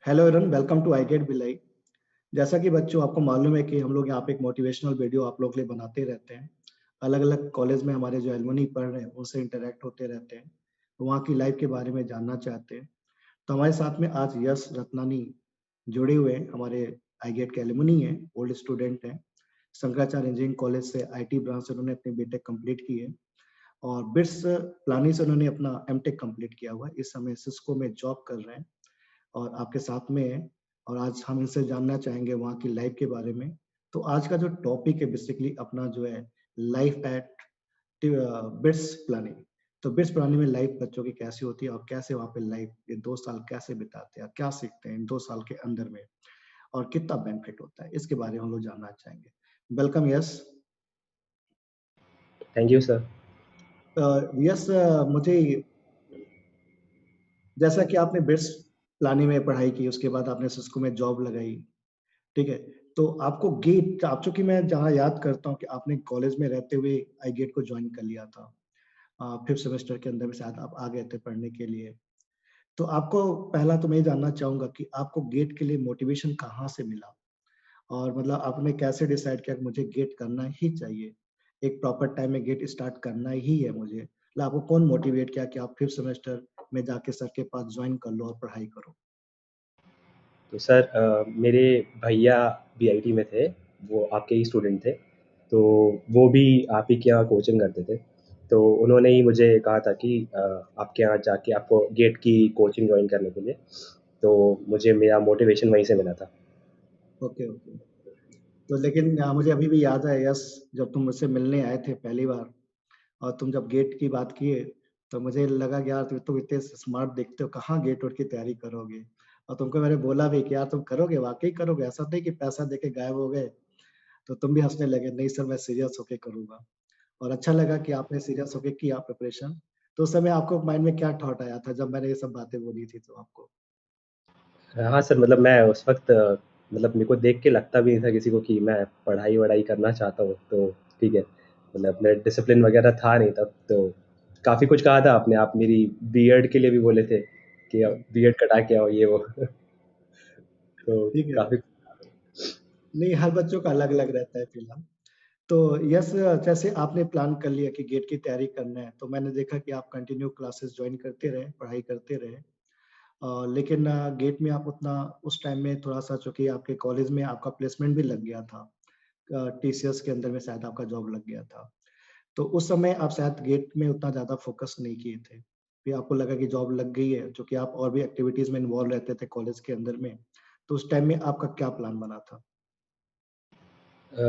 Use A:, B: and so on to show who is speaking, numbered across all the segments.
A: Hello everyone, welcome to I get बिलाई। जैसा कि बच्चों आपको मालूम है कि हम लोग यहाँ पे एक मोटिवेशनल वीडियो आप लोग के लिए बनाते रहते हैं। अलग अलग कॉलेज में हमारे जो एलुमनी पढ़ रहे हैं उनसे इंटरेक्ट होते रहते हैं, वहाँ की लाइफ के बारे में जानना चाहते हैं। तो हमारे साथ में आज यश रत्नानी जुड़े हुए हैं। हमारे आई गेट के एलुमनी हैं, ओल्ड स्टूडेंट हैं। शंकराचार्य इंजीनियरिंग कॉलेज से आईटी ब्रांच से उन्होंने अपनी बीटेक कंप्लीट की है और बिट्स प्लानिंग से उन्होंने अपना एमटेक कंप्लीट किया हुआ है। इस समय सिस्को में जॉब कर रहे हैं और आपके साथ में है। और आज हम इनसे जानना चाहेंगे वहाँ की लाइफ के बारे में। तो आज का जो टॉपिक है बेसिकली अपना जो है लाइफ एट बिट्स प्लानिंग। तो बिट्स प्लानिंग में लाइफ बच्चों की कैसी होती है और कैसे वहाँ पे लाइफ ये 2 साल कैसे बिताते हैं, क्या सीखते हैं इन 2 साल के अंदर में और कितना बेनिफिट होता है, इसके बारे में हम लोग जानना चाहेंगे। Welcome yes.
B: Thank you sir.
A: Yes, मुझे जैसा कि आपने बिट्स प्लानिंग में पढ़ाई की, उसके बाद आपने सिस्को में जॉब लगाई, ठीक है। तो आपको गेट, आप चूंकि मैं जहाँ याद करता हूँ कि आपने कॉलेज में रहते हुए आई गेट को ज्वाइन कर लिया था, 5th सेमेस्टर के अंदर में शायद आप आ गए थे पढ़ने के लिए। तो आपको पहला तो मैं ये जानना चाहूंगा कि आपको गेट के लिए मोटिवेशन कहाँ से मिला और मतलब आपने कैसे डिसाइड किया कि मुझे गेट करना ही चाहिए, एक प्रॉपर टाइम में गेट स्टार्ट करना ही है मुझे, मतलब आपको कौन मोटिवेट किया कि आप 5th सेमेस्टर में जाके सर के पास ज्वाइन कर लो और पढ़ाई करो।
B: तो सर मेरे भैया बीआईटी में थे, वो आपके ही स्टूडेंट थे। तो वो भी आप ही के यहाँ कोचिंग करते थे। तो उन्होंने ही मुझे कहा था कि आपके यहाँ जाके आपको गेट की कोचिंग ज्वाइन करने के लिए। तो मुझे मेरा मोटिवेशन वहीं से मिला था।
A: Okay okay. तो लेकिन मुझे अभी भी याद है यस, जब तुम मुझसे मिलने आए थे पहली बार और तुम जब गेट की बात किए तो मुझे लगा कि यार तुम इतने स्मार्ट दिखते हो, कहाँ गेट वोट की तैयारी करोगे। और तुमको मैंने बोला भी कि यार तुम करोगे, वाकई करोगे, ऐसा नहीं कि पैसा देके गायब हो गए। तो तुम भी हंसने लगे, नहीं सर मैं सीरियस होके करूंगा। और अच्छा लगा कि आपने सीरियस होके किया प्रिपरेशन। तो उस समय आपको माइंड में क्या थॉट आया था जब मैंने ये सब बातें बोली थी तो आपको?
B: हाँ सर, मतलब मैं उस वक्त मतलब मेरे को देख के लगता भी नहीं था किसी को कि मैं पढ़ाई वढ़ाई करना चाहता हूँ। तो ठीक है, मतलब मैं डिसिप्लिन वगैरह था नहीं तब। तो काफ़ी कुछ कहा था आपने, आप मेरी बीएड के लिए भी बोले थे कि बीएड कटा के आओ ये वो तो
A: ठीक है।
B: काफ़ी।
A: नहीं, हर बच्चों का अलग अलग रहता है फिलहाल। तो यस, जैसे आपने प्लान कर लिया कि गेट की तैयारी करना है तो मैंने देखा कि आप कंटिन्यू क्लासेस ज्वाइन करते रहे, पढ़ाई करते रहे। लेकिन गेट में आप उतना उस टाइम में थोड़ा सा, चूंकि आपके कॉलेज में आपका प्लेसमेंट भी लग गया था, टीसीएस के अंदर में शायद आपका जॉब लग गया था। तो उस समय आप शायद गेट में उतना ज्यादा फोकस नहीं किए थे, फिर आपको लगा कि जॉब लग गई है, जो कि आप और भी एक्टिविटीज में इन्वॉल्व रहते थे कॉलेज के अंदर में। तो उस टाइम में आपका क्या प्लान बना था?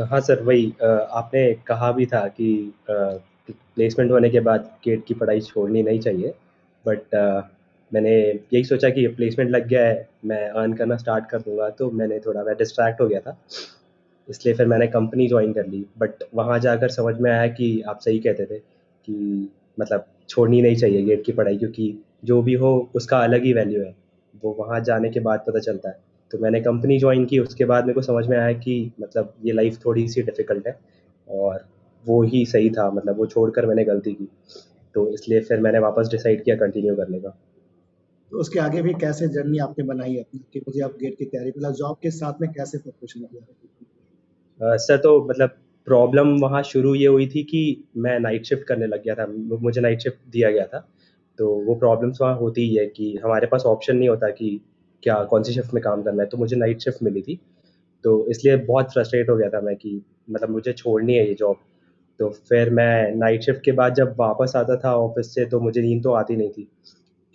B: हाँ सर, वही आपने कहा भी था कि प्लेसमेंट होने के बाद गेट की पढ़ाई छोड़नी नहीं चाहिए। बट मैंने यही सोचा कि प्लेसमेंट लग गया है, मैं अर्न करना स्टार्ट कर दूंगा, तो मैं डिस्ट्रैक्ट हो गया था। इसलिए फिर मैंने कंपनी ज्वाइन कर ली। बट वहाँ जाकर समझ में आया कि आप सही कहते थे कि मतलब छोड़नी नहीं चाहिए गेट की पढ़ाई, क्योंकि जो भी हो उसका अलग ही वैल्यू है, वो वहाँ जाने के बाद पता चलता है। तो मैंने कंपनी ज्वाइन की, उसके बाद मेरे को समझ में आया कि मतलब ये लाइफ थोड़ी सी डिफ़िकल्ट है, और वो ही सही था, मतलब वो छोड़कर मैंने गलती की। तो इसलिए फिर मैंने वापस डिसाइड किया कंटिन्यू करने का।
A: तो उसके आगे भी कैसे जर्नी आपने बनाई अपनी कि मुझे आप गेट की तैयारी, मतलब जॉब के साथ में कैसे प्रिपरेशन किया?
B: सर तो मतलब प्रॉब्लम वहाँ शुरू ये हुई थी कि मैं नाइट शिफ्ट करने लग गया था, मुझे नाइट शिफ्ट दिया गया था। तो वो प्रॉब्लम्स वहाँ होती ही है कि हमारे पास ऑप्शन नहीं होता कि क्या कौन सी शिफ्ट में काम करना है, तो मुझे नाइट शिफ्ट मिली थी। तो इसलिए बहुत फ्रस्ट्रेट हो गया था मैं कि मतलब मुझे छोड़नी है ये जॉब। तो फिर मैं नाइट शिफ्ट के बाद जब वापस आता था ऑफिस से, तो मुझे नींद तो आती नहीं थी,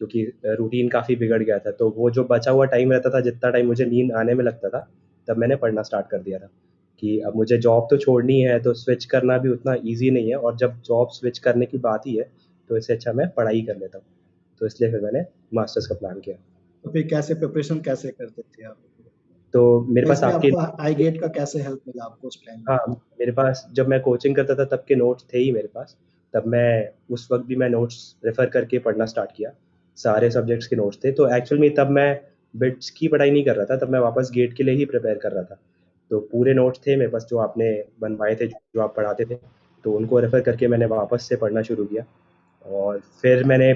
B: क्योंकि रूटीन काफ़ी बिगड़ गया था। तो वो जो बचा हुआ टाइम रहता था, जितना टाइम मुझे नींद आने में लगता था, तब मैंने पढ़ना स्टार्ट कर दिया था कि अब मुझे जॉब तो छोड़नी है, तो स्विच करना भी उतना ईज़ी नहीं है, और जब जॉब स्विच करने की बात ही है, तो इससे अच्छा मैं पढ़ाई कर लेता हूँ। तो इसलिए फिर मैंने मास्टर्स का प्लान किया।
A: तो फिर कैसे प्रिपरेशन कैसे करते थे आप?
B: तो मेरे
A: और
B: पास
A: इसमें
B: आपके
A: आपको आई गेट का कैसे हेल्प मिला आपको उस टाइम में?
B: हाँ, मेरे पास जब मैं कोचिंग करता था तब के नोट्स थे ही मेरे पास। तब मैं उस वक़्त भी मैं नोट्स रेफ़र करके पढ़ना स्टार्ट किया। सारे सब्जेक्ट्स के नोट्स थे। तो एक्चुअल में तब मैं बिट्स की पढ़ाई नहीं कर रहा था, तब मैं वापस गेट के लिए ही प्रिपेयर कर रहा था। तो पूरे नोट्स थे मेरे पास जो आपने बनवाए थे, जो आप पढ़ाते थे। तो उनको रेफ़र करके मैंने वापस से पढ़ना शुरू किया। और फिर मैंने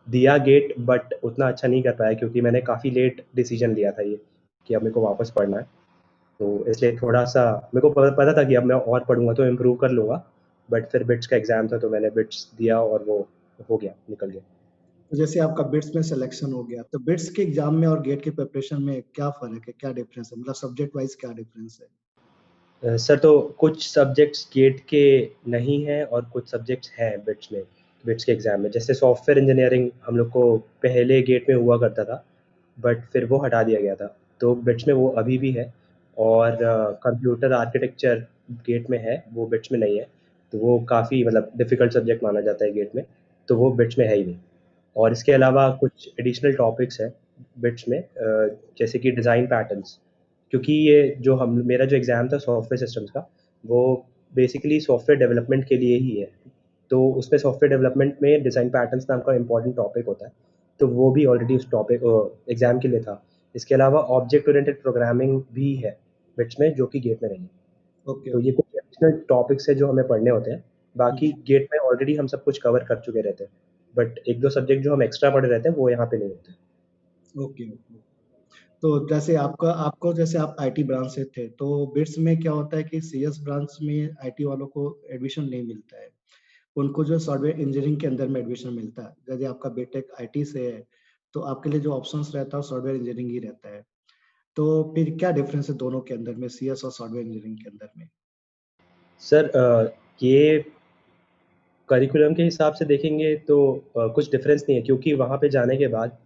B: दिया गेट, बट उतना अच्छा नहीं कर पाया क्योंकि मैंने काफ़ी लेट डिसीजन लिया था ये कि अब मेरे को वापस पढ़ना है। तो इसलिए थोड़ा-सा मेरे को पता था कि अब मैं और पढ़ूँगा तो इम्प्रूव कर लूँगा, बट फिर बिट्स का एग्ज़ाम था तो मैंने बिट्स दिया और वो हो गया, निकल गया।
A: तो जैसे आपका बिट्स में सिलेक्शन हो गया, तो बिट्स के एग्जाम में और गेट के प्रिपरेशन में क्या फर्क है, क्या डिफरेंस है, मतलब सब्जेक्ट वाइज क्या डिफरेंस है?
B: सर तो कुछ सब्जेक्ट्स गेट के नहीं हैं और कुछ सब्जेक्ट्स हैं बिट्स में, बिट्स के एग्ज़ाम में। जैसे सॉफ्टवेयर इंजीनियरिंग हम लोग को पहले गेट में हुआ करता था, बट फिर वो हटा दिया गया था। तो बिट्स में वो अभी भी है और कंप्यूटर आर्किटेक्चर गेट में है, वो बिट्स में नहीं है। तो वो काफ़ी मतलब डिफ़िकल्ट सब्जेक्ट माना जाता है गेट में, तो वो बिट्स में है ही नहीं। और इसके अलावा कुछ एडिशनल टॉपिक्स हैं बिट्स में, जैसे कि डिज़ाइन पैटर्न्स, क्योंकि ये जो हम मेरा जो एग्ज़ाम था सॉफ्टवेयर सिस्टम्स का, वो बेसिकली सॉफ्टवेयर डेवलपमेंट के लिए ही है। तो उसमें सॉफ्टवेयर डेवलपमेंट में डिज़ाइन पैटर्न्स नाम का इम्पोर्टेंट टॉपिक होता है, तो वो भी ऑलरेडी उस टॉपिक एग्ज़ाम के लिए था। इसके अलावा ऑब्जेक्ट ओरिएंटेड प्रोग्रामिंग भी है बिट्स में, जो कि गेट में नहीं है।
A: ओके
B: तो ये
A: ओके।
B: कुछ एडिशनल टॉपिक्स है जो हमें पढ़ने होते हैं। बाकी
A: हम्म,
B: गेट में ऑलरेडी हम सब कुछ कवर कर चुके रहते हैं, बट 1-2 सब्जेक्ट जो हम एक्स्ट्रा पढ़े रहते हैं, वो यहाँ पे नहीं होते।
A: Okay okay. तो जैसे आपका आपको जैसे आप आईटी ब्रांच से थे, तो बिट्स में क्या होता है कि सीएस ब्रांच में आईटी वालों को एडमिशन नहीं मिलता है, उनको जो सॉफ्टवेयर इंजीनियरिंग के अंदर में एडमिशन मिलता है। यदि आपका बीटेक आईटी से है, तो आपके लिए जो ऑप्शंस रहता है सॉफ्टवेयर इंजीनियरिंग ही रहता है। तो फिर क्या डिफरेंस है दोनों के अंदर में, सीएस और सॉफ्टवेयर इंजीनियरिंग के अंदर में?
B: सर ये करिकुलम के हिसाब से देखेंगे तो कुछ डिफरेंस नहीं है, क्योंकि वहाँ पे जाने के बाद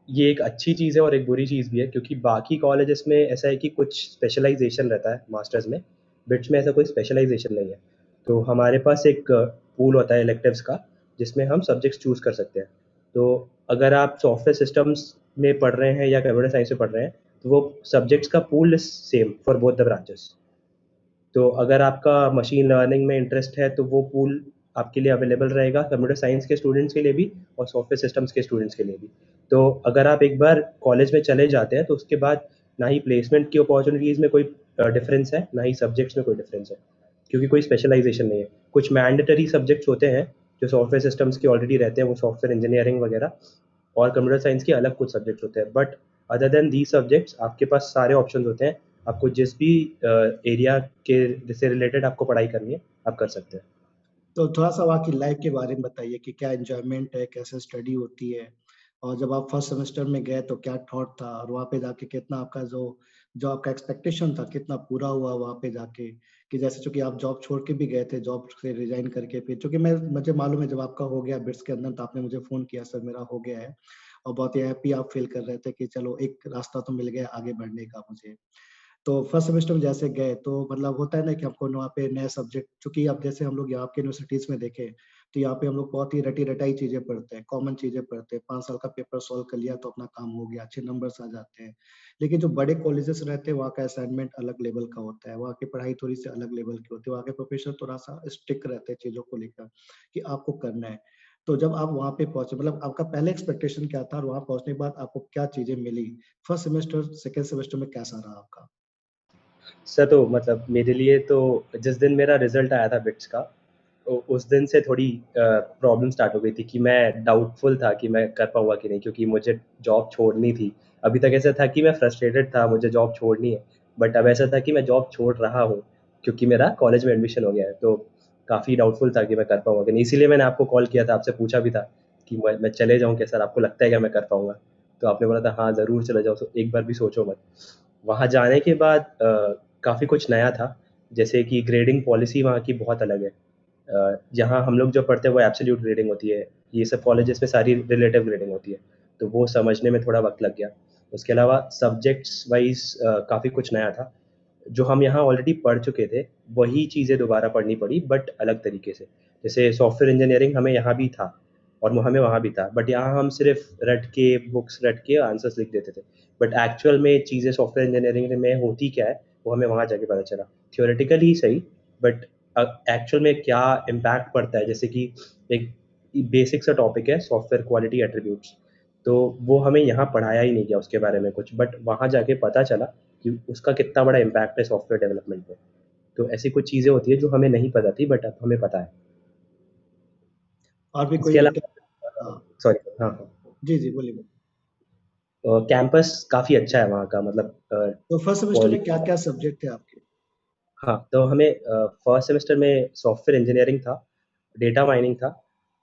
B: ये एक अच्छी चीज़ है और एक बुरी चीज़ भी है, क्योंकि बाकी कॉलेजेस में ऐसा है कि कुछ स्पेशलाइजेशन रहता है मास्टर्स में, बिट्स में ऐसा कोई स्पेशलाइजेशन नहीं है। तो हमारे पास एक पूल होता है इलेक्टिव्स का, जिसमें हम सब्जेक्ट्स चूज़ कर सकते हैं। तो अगर आप सॉफ्टवेयर सिस्टम्स में पढ़ रहे हैं या कंप्यूटर साइंस में पढ़ रहे हैं, तो वो सब्जेक्ट्स का pool is same for both the branches. तो अगर आपका मशीन लर्निंग में इंटरेस्ट है तो वो पूल आपके लिए अवेलेबल रहेगा कंप्यूटर साइंस के स्टूडेंट्स के लिए भी और सॉफ्टवेयर सिस्टम्स के स्टूडेंट्स के लिए भी। तो अगर आप एक बार कॉलेज में चले जाते हैं तो उसके बाद ना ही प्लेसमेंट की अपॉर्चुनिटीज़ में कोई डिफरेंस है, ना ही सब्जेक्ट्स में कोई डिफरेंस है, क्योंकि कोई स्पेशलाइजेशन नहीं है। कुछ मैंडेटरी सब्जेक्ट्स होते हैं जो सॉफ्टवेयर सिस्टम्स के ऑलरेडी रहते हैं, वो सॉफ्टवेयर इंजीनियरिंग वगैरह, और कंप्यूटर साइंस के अलग कुछ सब्जेक्ट्स होते हैं, but other than these subjects आपके पास सारे ऑप्शंस होते हैं। आपको जिस भी एरिया के से रिलेटेड आपको पढ़ाई करनी है, आप कर सकते हैं।
A: तो थोड़ा-सा वहाँ की लाइफ़ के बारे में बताइए कि क्या एन्जॉयमेंट है, कैसे स्टडी होती है? और जब आप फर्स्ट सेमेस्टर में गए तो क्या थॉट था? और वहाँ पे जाके कितना आपका जो जो आपका एक्सपेक्टेशन था, कितना पूरा हुआ वहाँ पे जाके? कि जैसे चूँकि आप जॉब छोड़ के भी गए थे, जॉब से रिज़ाइन करके फिर चूँकि मुझे मालूम है जब आपका हो गया बिट्स के अंदर तो आपने मुझे फ़ोन किया, सर मेरा हो गया है। और बहुत ही हैप्पी आप फ़ील कर रहे थे कि चलो एक रास्ता तो मिल गया आगे बढ़ने का मुझे। तो फर्स्ट सेमेस्टर में जैसे गए तो मतलब होता है ना कि हमको वहाँ पे नए सब्जेक्ट, चूँकि अब जैसे हम लोग यहाँ के यूनिवर्सिटीज़ में देखें, तो यहाँ पे हम लोग बहुत ही रटी-रटाई चीज़ें पढ़ते हैं, कॉमन चीज़ें पढ़ते हैं। 5 साल का पेपर सॉल्व कर लिया तो अपना काम हो गया, अच्छे नंबर्स आ जाते हैं। लेकिन जो बड़े कॉलेजेस रहते हैं, वहाँ का असाइनमेंट अलग लेवल का होता है, वहाँ की पढ़ाई थोड़ी-सी अलग लेवल की होती है, वहाँ के प्रोफेसर थोड़ा-सा स्ट्रिक्ट रहते हैं चीज़ों को लेकर कि आपको करना है। तो जब आप वहाँ पे पहुँचे, मतलब आपका पहले एक्सपेक्टेशन क्या था और वहाँ पहुँचने के बाद आपको क्या चीज़ें मिली? फर्स्ट सेमेस्टर, सेकंड सेमेस्टर में कैसा रहा आपका?
B: सर तो मतलब मेरे लिए तो जिस दिन मेरा रिजल्ट आया था बिट्स का, तो उस दिन से थोड़ी प्रॉब्लम स्टार्ट हो गई थी कि मैं डाउटफुल था कि मैं कर पाऊंगा कि नहीं, क्योंकि मुझे जॉब छोड़नी थी। अभी तक ऐसा था कि मैं फ्रस्ट्रेटेड था, मुझे जॉब छोड़नी है, बट अब ऐसा था कि मैं जॉब छोड़ रहा हूँ क्योंकि मेरा कॉलेज में एडमिशन हो गया है। तो काफ़ी डाउटफुल था कि मैं कर पाऊंगा कि नहीं, इसीलिए मैंने आपको कॉल किया था, आपसे पूछा भी था कि मैं चले जाऊँ क्या सर, आपको लगता है क्या मैं कर पाऊंगा? तो आपने बोला था हाँ ज़रूर चले जाओ, तो एक बार भी सोचो मत। वहाँ जाने के बाद काफ़ी कुछ नया था, जैसे कि ग्रेडिंग पॉलिसी वहाँ की बहुत अलग है। जहाँ हम लोग जो पढ़ते हैं वो एब्सोल्यूट ग्रेडिंग होती है, ये सब कॉलेजेस में सारी रिलेटिव ग्रेडिंग होती है, तो वो समझने में थोड़ा वक़्त लग गया। उसके अलावा सब्जेक्ट्स वाइज़ काफ़ी कुछ नया था, जो हम यहाँ ऑलरेडी पढ़ चुके थे, वही चीज़ें दोबारा पढ़नी पड़ी बट अलग तरीके से। जैसे सॉफ्टवेयर इंजीनियरिंग हमें यहाँ भी था और हमें वहाँ भी था, बट यहाँ हम सिर्फ़ रट के बुक्स रट के आंसर्स लिख देते थे। बट एक्चुअल में चीज़ें सॉफ्टवेयर इंजीनियरिंग में होती क्या है, वो हमें वहाँ जाके पता चला। थ्योरेटिकली ही सही, बट एक्चुअल में क्या इम्पैक्ट पड़ता है, जैसे कि एक बेसिक सा टॉपिक है सॉफ्टवेयर क्वालिटी एट्रीब्यूट्स, तो वो हमें यहाँ पढ़ाया ही नहीं गया उसके बारे में कुछ, बट वहाँ जाके पता चला कि उसका कितना बड़ा इम्पैक्ट है सॉफ्टवेयर डेवलपमेंट पे। तो ऐसी कुछ चीज़ें होती है जो हमें नहीं पता थी बट अब हमें पता है।
A: और भी
B: इसके
A: कोई
B: अलावा
A: एक्टिव? हाँ
B: सॉरी, हाँ, हाँ।
A: जी जी बोलिए बोलिए।
B: कैंपस काफ़ी अच्छा है वहाँ का, मतलब
A: तो फर्स्ट सेमेस्टर
B: पॉली
A: में क्या क्या सब्जेक्ट थे आपके?
B: हाँ, तो हमें फर्स्ट सेमेस्टर में सॉफ्टवेयर इंजीनियरिंग था, डेटा माइनिंग था,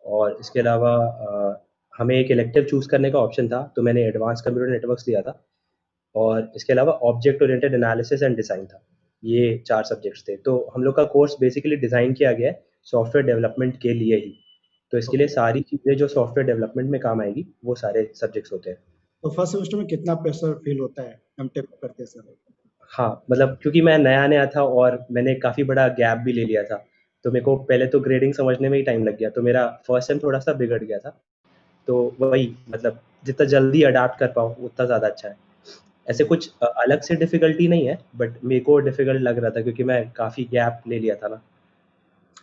B: और इसके अलावा हमें एक इलेक्टिव चूज़ करने का ऑप्शन था, तो मैंने एडवांस कंप्यूटर नेटवर्क्स लिया था। और इसके अलावा object oriented analysis and design था। ये 4 सब्जेक्ट्स थे। तो हम लोग का कोर्स बेसिकली डिज़ाइन किया गया है सॉफ्टवेयर डेवलपमेंट के लिए ही। तो इसके लिए
A: ओके।
B: सारी चीज़ें जो सॉफ्टवेयर डेवलपमेंट में काम आएगी, वो सारे सब्जेक्ट्स होते हैं।
A: तो फर्स्ट सेमेस्टर में कितना प्रेशर फील होता है एमटेक करते समय?
B: हाँ, मतलब क्योंकि मैं नया-नया था और मैंने काफ़ी बड़ा गैप भी ले लिया था, तो मेरे को पहले तो ग्रेडिंग समझने में ही टाइम लग गया, तो मेरा फर्स्ट सेम थोड़ा-सा बिगड़ गया था। तो वही, मतलब जितना जल्दी अडैप्ट कर पाऊँ, उतना ज़्यादा अच्छा है। ऐसे कुछ अलग से डिफ़िकल्टी नहीं है, बट मेरे को डिफ़िकल्ट लग रहा था क्योंकि मैं काफ़ी गैप ले लिया था ना।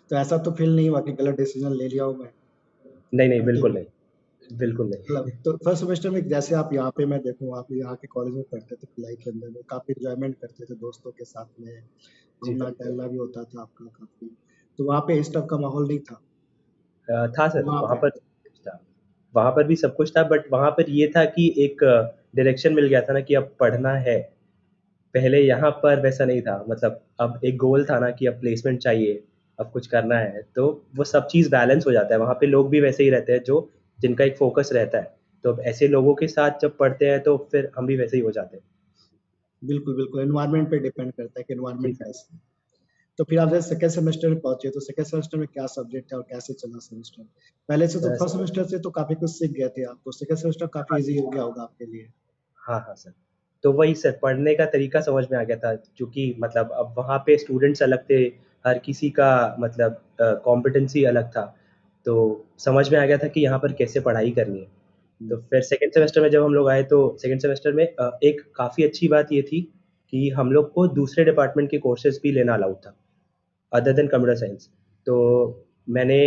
A: तो ऐसा तो फील नहीं हुआ कि गलत डिसीजन ले लिया हो मैं
B: नहीं, नहीं,
A: एमटेक
B: बिल्कुल
A: में?
B: नहीं। बिल्कुल
A: मतलब
B: नहीं।
A: तो फर्स्ट सेमेस्टर में जैसे आप यहाँ पे मैं देखूँ आप यहाँ के कॉलेज में पढ़ते थे पढ़ाई के अंदर में काफ़ी एंजॉयमेंट करते थे दोस्तों के साथ में,
B: जी।
A: घूमना टहलना भी होता था आपका काफ़ी। तो वहाँ पे इस टाइप का माहौल नहीं था
B: था सर,
A: वहाँ
B: वहाँ
A: पे?
B: पर था। वहाँ पर भी सब कुछ था, बट वहाँ पर ये था कि एक डायरेक्शन मिल गया था ना कि अब पढ़ना है। पहले यहाँ पर वैसा नहीं था, मतलब अब एक गोल था ना कि अब प्लेसमेंट चाहिए, अब कुछ करना है, तो वो सब चीज़ बैलेंस हो जाता है। वहाँ पे लोग भी वैसे ही रहते हैं जो जिनका एक फ़ोकस रहता है। तो अब ऐसे लोगों के साथ जब पढ़ते हैं तो फिर हम भी वैसे ही हो जाते हैं।
A: बिल्कुल, बिल्कुल एनवायरनमेंट पे डिपेंड करता है कि
B: जी
A: एनवायरनमेंट
B: सर।
A: कैसा है। तो फिर आप जैसे सेकंड सेमेस्टर में पहुँचे, तो सेकंड सेमेस्टर में क्या सब्जेक्ट है और कैसे चला सेमेस्टर? पहले से तो
B: अ,
A: फर्स्ट सेमेस्टर से तो काफ़ी कुछ सीख गए थे आप, तो सेकंड सेमेस्टर काफ़ी ईज़ी हो गया होगा आपके लिए।
B: हाँ, हाँ सर। तो वही सर, पढ़ने का तरीका समझ में आ गया था, क्योंकि मतलब अब वहाँ पे स्टूडेंट्स अलग थे, हर किसी का मतलब कॉम्पिटेंसी अलग था। तो समझ में आ गया था कि यहाँ पर कैसे पढ़ाई करनी है। तो
A: हुँ,
B: फिर सेकंड सेमेस्टर में जब हम लोग आए तो सेकंड सेमेस्टर में एक काफ़ी अच्छी बात ये थी कि हम लोग को दूसरे डिपार्टमेंट के कोर्सेज़ भी लेना अलाउड था, अदर देन कंप्यूटर साइंस। तो मैंने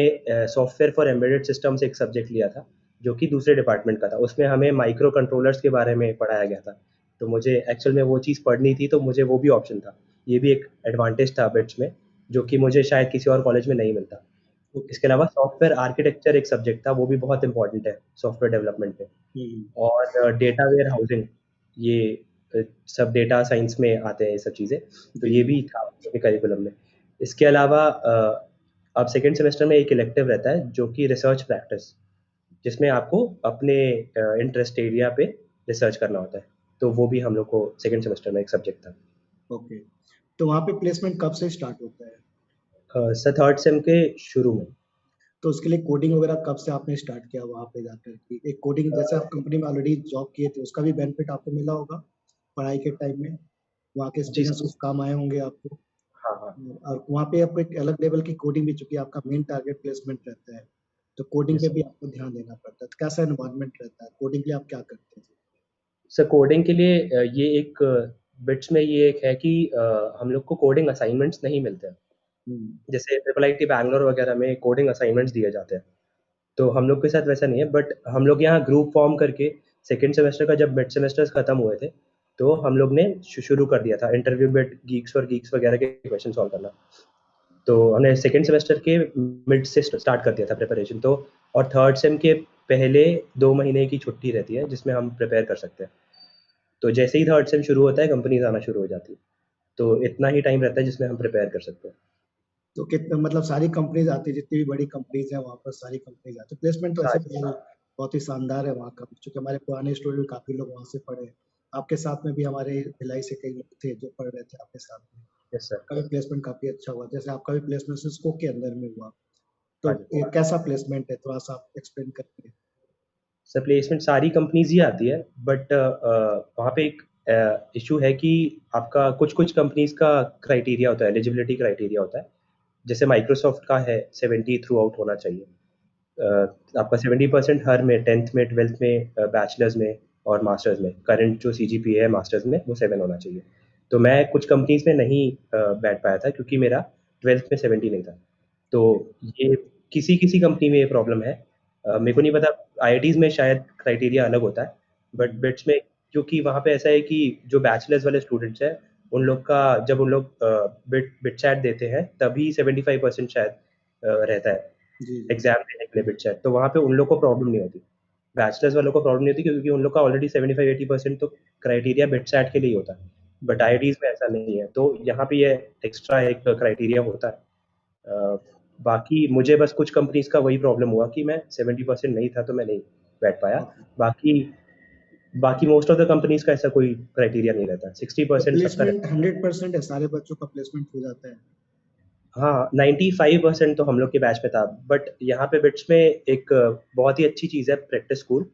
B: सॉफ्टवेयर फॉर एम्बेडेड सिस्टम्स एक सब्जेक्ट लिया था, जो कि दूसरे डिपार्टमेंट का था। उसमें हमें माइक्रो कंट्रोलर्स के बारे में पढ़ाया गया था। तो मुझे एक्चुअल में वो चीज़ पढ़नी थी, तो मुझे वो भी ऑप्शन था। ये भी एक एडवांटेज था बिट्स में, जो कि मुझे शायद किसी और कॉलेज में नहीं मिलता।
A: ओके।
B: इसके अलावा सॉफ्टवेयर आर्किटेक्चर एक सब्जेक्ट था, वो भी बहुत इम्पोर्टेंट है सॉफ्टवेयर डेवलपमेंट में।
A: हुँ,
B: और डेटा वेयर हाउसिंग, ये सब डेटा साइंस में आते हैं ये सब चीज़ें, तो
A: जी,
B: ये
A: जी।
B: भी था उसके करिकुलम में। इसके अलावा अब सेकंड सेमेस्टर में एक इलेक्टिव रहता है जो कि रिसर्च प्रैक्टिस, जिसमें आपको अपने इंटरेस्ट एरिया पे रिसर्च करना होता है। तो वो भी हम लोग को सेकंड सेमेस्टर में एक सब्जेक्ट था।
A: ओके। तो वहाँ पे प्लेसमेंट कब से स्टार्ट होता है?
B: सर थर्ड सेम के शुरू में।
A: तो उसके लिए कोडिंग वगैरह कब से आपने स्टार्ट किया वहाँ पे जाकर के? एक कोडिंग जैसे आप कंपनी में ऑलरेडी जॉब किए थे, उसका भी बेनिफिट आपको मिला होगा पढ़ाई के टाइम में? वहाँ के
B: जी
A: एक्सपीरियंस
B: सर।
A: कुछ काम आए होंगे आपको?
B: हाँ, हाँ।
A: और वहाँ पे आपको एक अलग लेवल की कोडिंग भी चूँकि आपका मेन टारगेट प्लेसमेंट रहता है, तो कोडिंग
B: यस
A: पे
B: सर।
A: भी आपको ध्यान देना पड़ता है। तो कैसा एनवायरनमेंट रहता है? कोडिंग के लिए आप क्या करते हैं?
B: सर कोडिंग के लिए ये एक बिट्स में ये एक है कि हम लोग को कोडिंग असाइनमेंट्स नहीं मिलते हैं।
A: हुँ,
B: जैसे ट्रिपल आईटी बैंगलोर वगैरह में कोडिंग असाइनमेंट्स दिए जाते हैं। तो हम लोग के साथ वैसा नहीं है, बट हम लोग यहाँ ग्रुप फॉर्म करके सेकंड सेमेस्टर का जब मिड सेमेस्टर्स खत्म हुए थे, तो हम लोग ने शुरू कर दिया था इंटरव्यू बिट गीक्स और गीक्स वगैरह के क्वेश्चन सॉल्व करना। तो हमने सेकंड सेमेस्टर के मिड से स्टार्ट कर दिया था प्रिपरेशन, तो और थर्ड सेम के पहले 2 महीने की छुट्टी रहती है जिसमें हम प्रिपेयर कर सकते हैं। तो जैसे ही थर्ड सेम शुरू होता है कंपनीज़ आना शुरू हो जाती है। तो इतना ही टाइम रहता है जिसमें हम प्रिपेयर कर सकते हैं।
A: तो कितना मतलब सारी कंपनीज़ आती हैं, जितनी भी बड़ी कंपनीज़ हैं वहाँ पर सारी कंपनीज़ आती हैं। प्लेसमेंट तो ऐसे
B: सारी।
A: भी बहुत ही शानदार है वहाँ का, चूँकि हमारे पुराने स्टूडेंट भी काफ़ी लोग वहाँ से पढ़े हैं। आपके साथ में भी हमारे भिलाई से कई लोग थे जो पढ़ रहे थे आपके साथ में।
B: Yes sir.
A: आपका भी प्लेसमेंट काफ़ी अच्छा हुआ, जैसे आपका भी प्लेसमेंट सिस्को के अंदर में हुआ।
B: हाँ
A: तो
B: जी।
A: ये कैसा प्लेसमेंट है? थोड़ा-सा आप एक्सप्लेन करिए।
B: सर प्लेसमेंट सारी कंपनीज़ ही आती है, बट वहाँ पे एक इश्यू है कि आपका कुछ-कुछ कंपनीज़ का क्राइटेरिया होता है, एलिजिबिलिटी क्राइटेरिया होता है। जैसे माइक्रोसॉफ्ट का है 70 थ्रू आउट होना चाहिए। आपका 70% हर में 10th में, 12th में, बैचलर्स में और मास्टर्स में, करंट जो सीजीपीए है मास्टर्स में वो 7 होना चाहिए। तो मैं कुछ कंपनीज़ में नहीं बैठ पाया था क्योंकि मेरा 12th में 70 नहीं था। तो
A: ओके,
B: ये किसी-किसी कंपनी में ये प्रॉब्लम है। मेरे को नहीं पता, आईआईटीज़ में शायद क्राइटेरिया अलग होता है, बट
A: हुँ,
B: बिट्स में क्योंकि वहाँ पे ऐसा है कि जो बैचलर्स वाले स्टूडेंट्स हैं, उन लोग का जब उन लोग बिट बिट चैट देते हैं तभी 75% शायद रहता है।
A: जी जी।
B: एग्जाम देने के लिए बिट सेट, तो वहाँ पे उन लोग को प्रॉब्लम नहीं होती। बैचलर्स वालों को प्रॉब्लम नहीं होती क्योंकि उन लोग का ऑलरेडी 75-80% तो क्राइटेरिया बिट सेट के लिए ही होता है, बट आईआईटीज में ऐसा नहीं है, तो यहाँ पे ये एक्स्ट्रा एक क्राइटेरिया होता है। बाकी मुझे बस कुछ कंपनीज का वही प्रॉब्लम हुआ कि मैं 70% नहीं था तो मैं नहीं बैठ पाया।
A: ओके।
B: बाकी बाकी मोस्ट ऑफ द कंपनीज का ऐसा कोई क्राइटेरिया नहीं रहता,
A: तो
B: 60% सबका
A: प्लेसमेंट
B: रहता
A: 100% है, सारे बच्चों का प्लेसमेंट हो जाता है?
B: है। हाँ, 95% तो हम लोग के बैच में था, बट यहाँ पे बिट्स में एक बहुत ही अच्छी चीज़ है प्रैक्टिस स्कूल,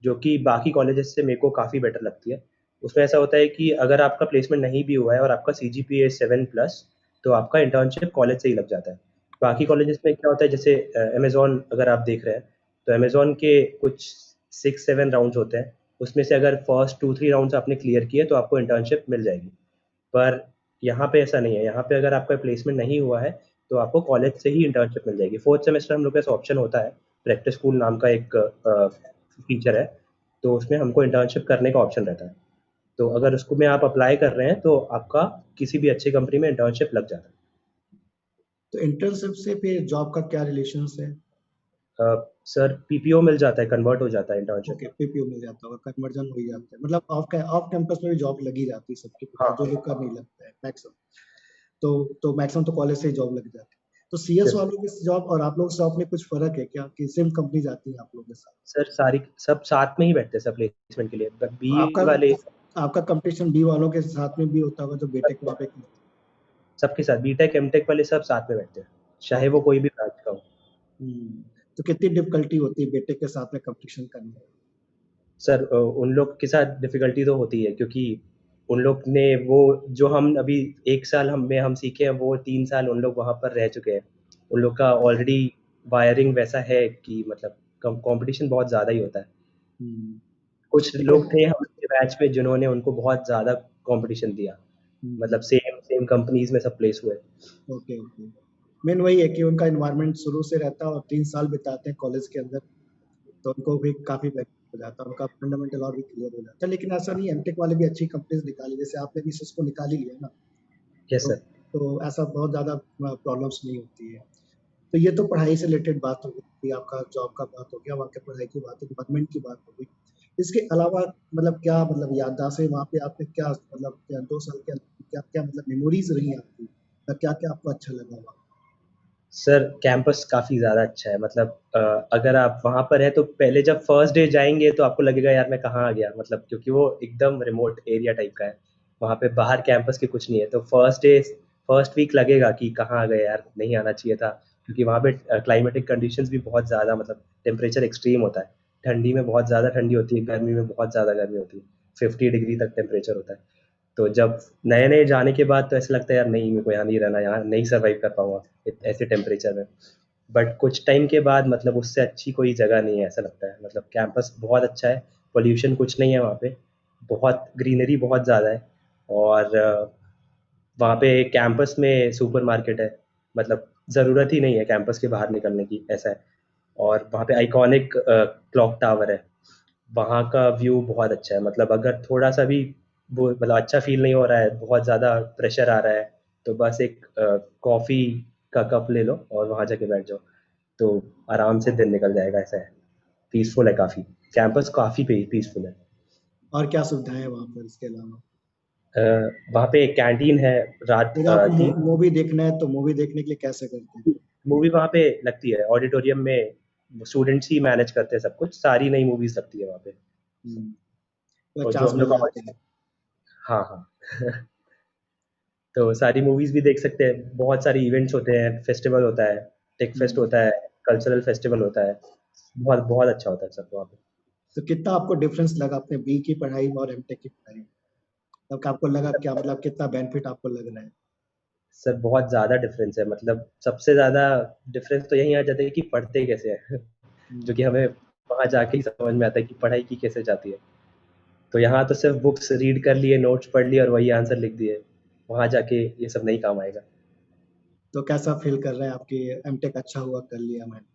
B: जो कि बाकी कॉलेजेस से मेरे को काफ़ी बेटर लगती है। उसमें ऐसा होता है कि अगर आपका प्लेसमेंट नहीं भी हुआ है और आपका CGPA 7+, तो आपका इंटर्नशिप कॉलेज से ही लग जाता है। बाकी कॉलेजेस में क्या होता है, जैसे अमेजोन अगर आप देख रहे हैं, तो अमेजोन के कुछ 6-7 राउंड्स होते हैं, उसमें से अगर फर्स्ट 2-3 राउंड्स आपने क्लियर किए तो आपको इंटर्नशिप मिल जाएगी। पर यहाँ पे ऐसा नहीं है, यहाँ पे अगर आपका प्लेसमेंट नहीं हुआ है तो आपको कॉलेज से ही इंटर्नशिप मिल जाएगी। फोर्थ सेमेस्टर हम लोग के पास ऑप्शन होता है, प्रैक्टिस स्कूल नाम का एक फीचर है, तो उसमें हमको इंटर्नशिप करने का ऑप्शन रहता है। तो अगर उसको में आप अप्लाई कर रहे हैं तो आपका किसी भी अच्छी कंपनी में इंटर्नशिप लग जाता
A: तो इंटर्नशिप से फिर जॉब का क्या रिलेशन है?
B: है। सर पीपीओ मिल जाता है, कन्वर्ट हो जाता है इंटर्नशिप।
A: ओके, पीपीओ मिल जाता होगा, कन्वर्जन हो ही जाता है, मतलब ऑफ कैंपस में भी जॉब लगी जाती है सबके
B: हाँ
A: पास, जो
B: हाँ,
A: लोग का नहीं लगता है मैक्सिमम। तो मैक्सिमम तो कॉलेज से ही जॉब लग जाती है। तो सीएस
B: सिर्फ
A: वालों की जॉब और आप लोग की जॉब में कुछ फर्क है क्या, कि सेम कंपनी जाती है आप लोगों के साथ?
B: सर सारी सब साथ में ही बैठते हैं सब प्लेसमेंट के लिए,
A: आपका
B: बी वाले
A: आपका कंपटीशन बी वालों के साथ में भी होता होगा, जो बीटेक वहाँ पे करते
B: सबके साथ, बीटेक एमटेक वाले सब साथ में बैठते हैं,
A: हैं?
B: चाहे वो
A: ओके।
B: कोई भी ब्रांच का हो।
A: तो कितनी डिफिकल्टी होती है बीटेक के साथ में कंपटीशन करने में?
B: सर उन लोग के साथ डिफिकल्टी तो होती है क्योंकि उन लोग ने वो जो हम अभी 1 साल हम सीखे हैं, वो 3 साल उन लोग वहाँ पर रह चुके हैं। उन लोग का ऑलरेडी वायरिंग वैसा है कि मतलब कंपटीशन बहुत ज़्यादा ही होता है।
A: हम्म,
B: कुछ लोग
A: लेकिन
B: थे हमारे बैच में जिन्होंने उनको बहुत ज़्यादा कंपटीशन दिया, मतलब सेम सेम कंपनीज में सब प्लेस हुए।
A: Okay okay. मेन वही है कि उनका एनवायरनमेंट शुरू से रहता है और 3 साल बिताते हैं कॉलेज के अंदर, तो उनको भी काफी बेनिफिट हो जाता है, उनका फंडामेंटल और भी क्लियर हो जाता है। लेकिन ऐसा नहीं है, एमटेक वाले भी अच्छी कंपनीज निकाली, जैसे आपने भी सिस्को निकाल ही लिया ना।
B: यस
A: तो,
B: सर।
A: तो ऐसा बहुत ज्यादा प्रॉब्लम्स नहीं होती है। तो ये तो पढ़ाई से रिलेटेड बात हो गई, आपका जॉब का बात हो गया, वहाँ के पढ़ाई की बात, गवर्नमेंट की बात हो गई। इसके अलावा मतलब क्या, मतलब याददाश्त है वहाँ पे आपने, क्या मतलब क्या 2 साल के अंदर क्या क्या मतलब मेमोरीज रही आपकी, क्या क्या आपको अच्छा लगा वहाँ?
B: सर कैंपस काफ़ी ज़्यादा अच्छा है, मतलब अगर आप वहाँ पर हैं तो पहले जब फर्स्ट डे जाएंगे तो आपको लगेगा यार मैं कहाँ आ गया, मतलब क्योंकि वो एकदम रिमोट एरिया टाइप का है, वहाँ पे बाहर कैंपस के कुछ नहीं है, तो फर्स्ट वीक लगेगा कि कहाँ आ गए यार, नहीं आना चाहिए था, क्योंकि वहाँ पे क्लाइमेटिक कंडीशंस भी बहुत ज़्यादा, मतलब टेम्परेचर एक्सट्रीम होता है। ठंडी में बहुत ज़्यादा ठंडी होती है, गर्मी में बहुत ज़्यादा गर्मी होती है, 50 डिग्री तक टेम्परेचर होता है। तो जब नए-नए जाने के बाद तो ऐसा लगता है यार नहीं, मेरे को यहाँ नहीं रहना, यहाँ नहीं सर्वाइव कर पाऊँगा ऐसे टेम्परेचर में। बट कुछ टाइम के बाद मतलब उससे अच्छी कोई जगह नहीं है ऐसा लगता है, मतलब कैंपस बहुत अच्छा है, पॉल्यूशन कुछ नहीं है वहाँ पे, बहुत ग्रीनरी बहुत ज़्यादा है, और वहाँ पे कैंपस में सुपरमार्केट है, मतलब ज़रूरत ही नहीं है कैंपस के बाहर निकलने की, ऐसा है। और वहाँ पे आइकॉनिक क्लॉक टावर है, वहाँ का व्यू बहुत अच्छा है, मतलब अगर थोड़ा-सा भी वो मतलब अच्छा फ़ील नहीं हो रहा है, बहुत ज़्यादा प्रेशर आ रहा है, तो बस एक कॉफ़ी का कप ले लो और वहाँ जाके बैठ जाओ, तो आराम से दिन निकल जाएगा, ऐसा है। पीसफुल है काफ़ी, कैंपस काफ़ी पीसफुल है।
A: और क्या सुविधाएं हैं वहाँ पर इसके अलावा?
B: अ, वहाँ पे एक कैंटीन है, रात
A: अगर आपको
B: 3
A: मूवी देखना है तो मूवी देखने के लिए कैसे करते हैं?
B: मूवी वहाँ पे लगती है, ऑडिटोरियम में स्टूडेंट्स ही मैनेज करते हैं सब कुछ, सारी नई मूवीज़ लगती है वहाँ पे।
A: तो
B: और जो
A: चांस
B: हम लोग
A: मिल
B: का
A: जाते हैं?
B: हाँ, हाँ। तो सारी मूवीज़ भी देख सकते हैं, बहुत सारे इवेंट्स होते हैं, फेस्टिवल होता है, टेक फेस्ट
A: हम्म,
B: होता है, कल्चरल फेस्टिवल होता है, बहुत बहुत अच्छा होता है सब वहाँ पे।
A: तो कितना आपको डिफरेंस लगा अपने बी की पढ़ाई में और एमटेक की पढ़ाई में? मतलब आपको लगा क्या, मतलब कितना बेनिफिट आपको लग रहा है?
B: सर बहुत ज़्यादा डिफरेंस है, मतलब सबसे ज़्यादा डिफरेंस तो यही आ जाता है कि पढ़ते कैसे हैं, जो कि
A: हम्म,
B: हमें वहाँ जाके ही समझ में आता है कि पढ़ाई की कैसे जाती है। तो यहाँ तो सिर्फ बुक्स रीड कर लिए, नोट्स पढ़ लिए और वही आंसर लिख दिए, वहाँ जाके ये सब नहीं काम आएगा।
A: तो कैसा फील कर रहे हैं आपकी, एमटेक अच्छा हुआ कर लिया मैंने?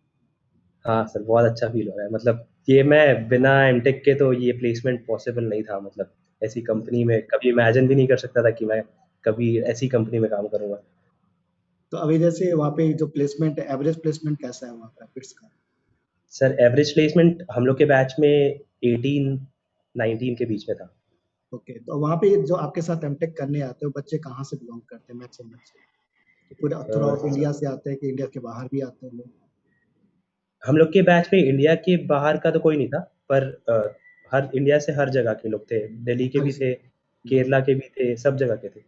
B: हाँ सर, बहुत अच्छा फील हो रहा है, मतलब ये मैं बिना एमटेक के तो ये प्लेसमेंट पॉसिबल नहीं था, मतलब ऐसी कंपनी में कभी इमेजिन भी नहीं कर सकता था कि मैं कभी ऐसी कंपनी में काम करूँगा।
A: तो अभी जैसे वहाँ पे जो प्लेसमेंट है, एवरेज प्लेसमेंट कैसा है वहाँ का बिट्स का?
B: सर एवरेज प्लेसमेंट हम लोग के बैच में 18-19 के बीच में था।
A: ओके, तो वहाँ पे जो आपके साथ एमटेक करने आते हैं, वो बच्चे कहाँ से बिलोंग करते हैं मैक्सिमम बच्चे? तो पूरे थ्रू आउट इंडिया से आते हैं कि इंडिया के बाहर भी आते हैं लोग?
B: हम लोग के बैच में इंडिया के बाहर का तो कोई नहीं था, पर हर इंडिया से हर जगह के लोग थे। दिल्ली के
A: हाँ
B: भी
A: जी।
B: थे, केरला के भी थे, सब जगह के थे।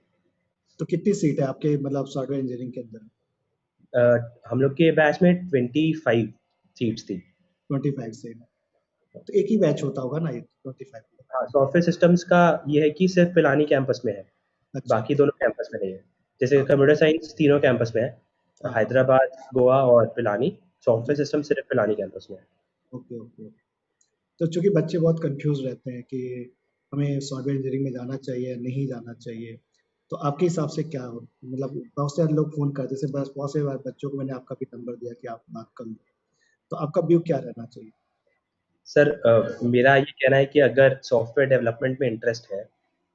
A: तो कितनी सीट है आपके मतलब सॉफ्टवेयर इंजीनियरिंग के अंदर?
B: हम लोग के बैच में 25 सीट्स थी।
A: 25 सीट। तो एक ही बैच होता होगा ना ये 25?
B: हाँ, सॉफ्टवेयर सिस्टम्स का ये है कि सिर्फ पिलानी कैंपस में है,
A: अच्छा।
B: बाकी दोनों कैंपस में नहीं है। जैसे
A: हाँ
B: कंप्यूटर साइंस तीनों कैंपस में है,
A: हाँ हाँ।
B: हैदराबाद, गोवा और पिलानी।
A: जी।
B: सॉफ्टवेयर सिस्टम सिर्फ पिलानी कैंपस में है।
A: Okay okay. तो चूंकि बच्चे बहुत कंफ्यूज रहते हैं कि हमें सॉफ्टवेयर इंजीनियरिंग में जाना चाहिए नहीं जाना चाहिए, तो आपके हिसाब से क्या हो, मतलब बहुत से लोग फोन करते, जैसे बस बहुत से बार बच्चों को मैंने आपका भी नंबर दिया कि आप बात कर लो, तो आपका व्यू क्या रहना चाहिए?
B: सर मेरा ये कहना है कि अगर सॉफ्टवेयर डेवलपमेंट में इंटरेस्ट है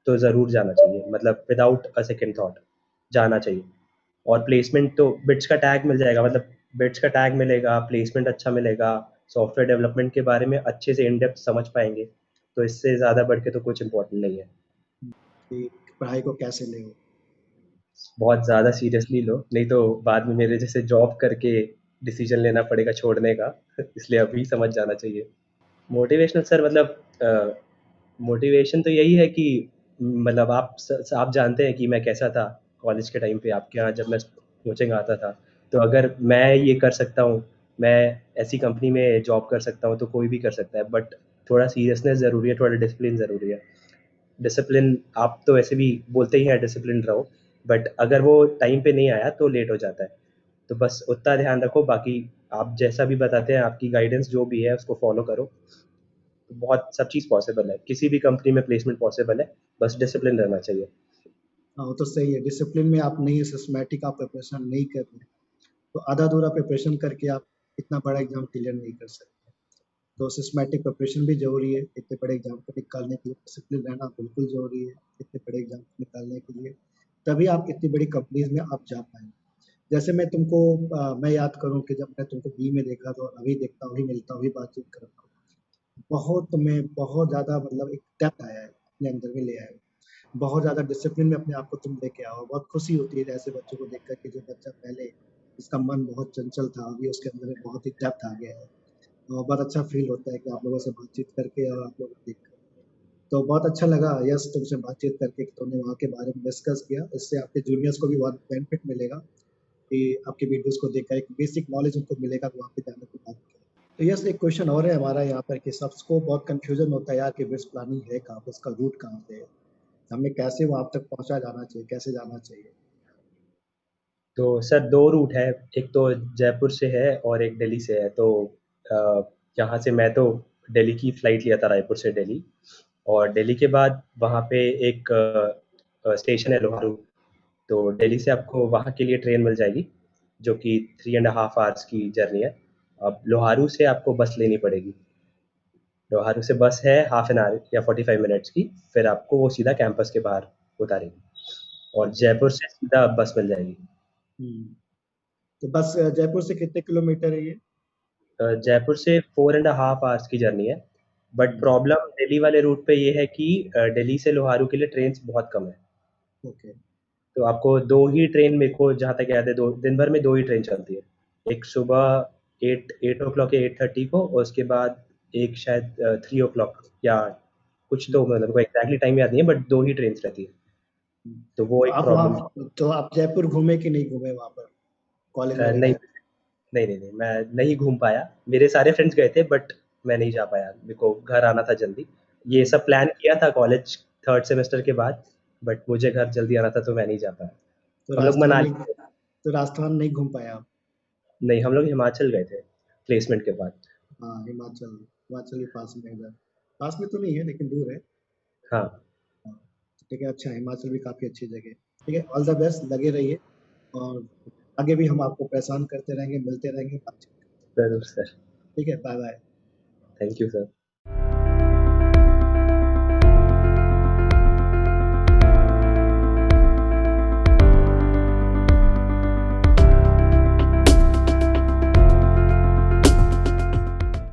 B: तो ज़रूर जाना चाहिए, मतलब विदाउट अ सेकंड थॉट जाना चाहिए। और प्लेसमेंट तो बिट्स का टैग मिल जाएगा, मतलब बिट्स का टैग मिलेगा, प्लेसमेंट अच्छा मिलेगा, सॉफ्टवेयर डेवलपमेंट के बारे में अच्छे से इन डेप्थ समझ पाएंगे, तो इससे ज़्यादा बढ़ के तो कुछ इम्पोर्टेंट नहीं है।
A: कि पढ़ाई को कैसे ले?
B: बहुत ज़्यादा सीरियसली लो, नहीं तो बाद में मेरे जैसे जॉब करके डिसीजन लेना पड़ेगा छोड़ने का। इसलिए अभी समझ जाना चाहिए। मोटिवेशनल सर, मतलब मोटिवेशन तो यही है कि मतलब आप जानते हैं कि मैं कैसा था कॉलेज के टाइम पे आपके यहाँ जब मैं कोचिंग आता था। तो अगर मैं ये कर सकता हूँ, मैं ऐसी कंपनी में जॉब कर सकता हूँ, तो कोई भी कर सकता है, बट थोड़ा सीरियसनेस ज़रूरी है, थोड़ा डिसिप्लिन ज़रूरी है। डिसिप्लिन आप तो ऐसे भी बोलते ही हैं डिसिप्लिन रहो, बट अगर वो टाइम पे नहीं आया तो लेट हो जाता है। तो बस उतना ध्यान रखो, बाकी आप जैसा भी बताते हैं आपकी गाइडेंस जो भी है उसको फॉलो करो। तो बहुत सब चीज़ पॉसिबल है, किसी भी कंपनी में प्लेसमेंट पॉसिबल है, बस डिसिप्लिन रहना चाहिए।
A: हाँ, वो तो सही है, डिसिप्लिन में आप नहीं सिस्टमैटिक आप प्रिपरेशन नहीं कर रहे, तो आधा अधूरा प्रिपरेशन करके आप इतना बड़ा एग्जाम क्लियर नहीं कर सकते। तो सिस्टमैटिक प्रिपरेशन भी जरूरी है इतने बड़े एग्जाम को निकालने के लिए, डिसिप्लिन रहना बिल्कुल जरूरी है इतने बड़े एग्जाम को निकालने के लिए, तभी आप इतनी बड़ी कंपनीज में आप जा पाएंगे। जैसे मैं तुमको मैं याद करूं कि जब मैं तुमको बी में देखा तो अभी देखता हूँ, अभी मिलता हूँ, अभी बातचीत करता हूँ, बहुत तुम्हें बहुत ज्यादा मतलब एक डेप्थ आया है, अपने अंदर में ले आया है, बहुत ज्यादा डिसिप्लिन में अपने आप को तुम लेके आओ। बहुत खुशी होती है ऐसे बच्चों को देख करके, जो बच्चा पहले जिसका मन बहुत चंचल था, अभी उसके अंदर में बहुत ही डेप्थ आ गया है। और बहुत अच्छा फील होता है कि आप लोगों से बातचीत करके और आप लोगों को देख कर। तो बहुत अच्छा लगा यस तुमसे बातचीत करके कि तुमने वहाँ के बारे में डिस्कस किया, इससे आपके जूनियर्स को भी बहुत बेनिफिट मिलेगा कि आपके वीडियोस को देखकर एक बेसिक नॉलेज उनको मिलेगा कि वहाँ पे जाने के बाद क्या है। तो यस एक क्वेश्चन और है हमारा यहाँ पर कि सबको बहुत कंफ्यूजन होता है यार कि बिट्स प्लानिंग है कहाँ पे, इसका रूट कहाँ पे है, हमें कैसे वहाँ तक पहुँचा जाना चाहिए, कैसे जाना चाहिए?
B: तो सर 2 रूट है, एक तो जयपुर से है और एक दिल्ली से है। तो यहाँ से मैं तो दिल्ली की फ़्लाइट लिया था, रायपुर से दिल्ली, और दिल्ली के बाद वहाँ पे एक स्टेशन है लोहारू। तो दिल्ली से आपको वहाँ के लिए ट्रेन मिल जाएगी, जो कि 3 एंड हाफ आवर्स की जर्नी है। अब लोहारू से आपको बस लेनी पड़ेगी। लोहारू से बस है हाफ एन आवर या 45 मिनट्स की, फिर आपको वो सीधा कैंपस के बाहर उतारेगी, और
A: ओके।
B: जयपुर से सीधा बस मिल जाएगी।
A: हम्म। तो बस जयपुर से कितने किलोमीटर है ये?
B: जयपुर से 4 एंड हाफ आवर्स की जर्नी है, बट
A: हम्म।
B: प्रॉब्लम दिल्ली वाले रूट पे ये है कि दिल्ली से लोहारू के लिए ट्रेन्स बहुत कम है।
A: ओके।
B: तो आपको 2 ही ट्रेन, मेरे को जहाँ तक याद है, 2 दिन भर में 2 ही ट्रेन चलती है। एक सुबह 8 ओ क्लॉक या 8:30 को, और उसके बाद एक शायद 3 ओ क्लॉक या कुछ, तो
A: हम्म।
B: मतलब मेरे को एग्ज़ैक्टली टाइम याद नहीं है, बट 2 ही ट्रेन्स रहती है। तो वो
A: तो
B: एक
A: आप
B: प्रॉब्लम थी।
A: वहाँ, तो आप जयपुर घूमे कि नहीं घूमे वहाँ पर, कॉलेज में भी
B: नहीं,
A: गए?
B: नहीं, मैं नहीं घूम पाया। मेरे सारे फ्रेंड्स गए थे, बट मैं नहीं जा पाया, मेरे को घर आना था जल्दी। ये सब प्लान किया था कॉलेज 3rd सेमेस्टर के बाद, बट मुझे घर जल्दी आना था तो मैं नहीं जा पाया।
A: तो
B: हम लोग
A: राजस्थान नहीं,
B: मनाली।
A: तो राजस्थान नहीं घूम पाए आप?
B: नहीं, हम लोग हिमाचल गए थे प्लेसमेंट के बाद।
A: हाँ हिमाचल, हिमाचल भी पास में है इधर, पास में तो नहीं है लेकिन दूर है।
B: हाँ,
A: हाँ, तो ठीक है, अच्छा हिमाचल भी काफ़ी अच्छी जगह है। ठीक है, ऑल द बेस्ट, लगे रहिए, और आगे भी हम आपको परेशान करते रहेंगे, मिलते रहेंगे, बातचीत।
B: ज़रूर सर।
A: ठीक है, bye bye.
B: Thank you sir.